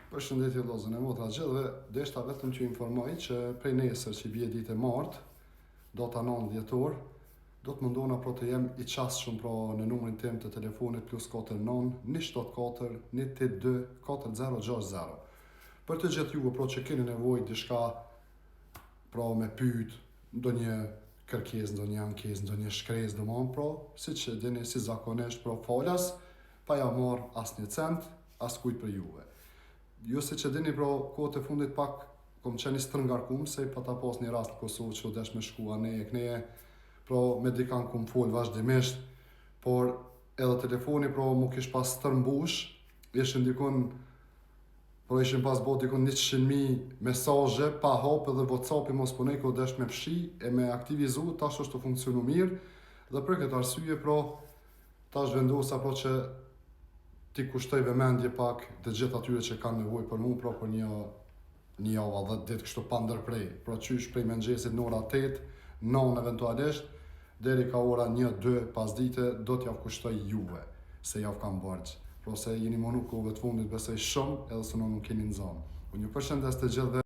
Përshëndetje vëllezër e motra gjithëve, deshta vetëm t'ju informoj që prej nesër që bie ditë e martë, data 9 dhjetor, do të mundona pro të jem i qasshëm pro në numrin tim të telefonit +49 174 182 4060. Për të gjithë juve pro që keni nevojë diçka pro me pyet, ndonjë kërkesë, ndonjë ankesë, ndonjë shkresë domon pro, siç e dini si zakonisht pro falas, pa ja marr asnjë cent, askujt për juve. Jo se që dini pro kohët e fundit pak kom qeni strëngarkum se pa ta pas një rast në Kosovë që u desh me shkua ne e kneje pro me dikan kum fol vazhdimisht, por edhe telefoni pro mu kish pas stërmbush, ishin dikun pro ishin pas bot dikun 100.000 mesazhe pa hap edhe WhatsApp i mos punoj ku desh me fshi e me aktivizu, tash është të funksionu mirë dhe për këtë arsye pro tash vendosa pro që ti kushtoj vëmendje pak të gjithë atyre që kanë nevojë për mua, për një javë 10 ditë kështu pa ndërprej. Pra qysh prej mëngjesit në ora 8, 9 eventualisht, deri ka ora 1-2 pasdite do t'ja kushtoj juve, se javë kam borxh. Pra se jeni monu kohëve të fundit besoj shumë edhe se nuk keni nxanë. Unë ju përshëndes të gjithëve.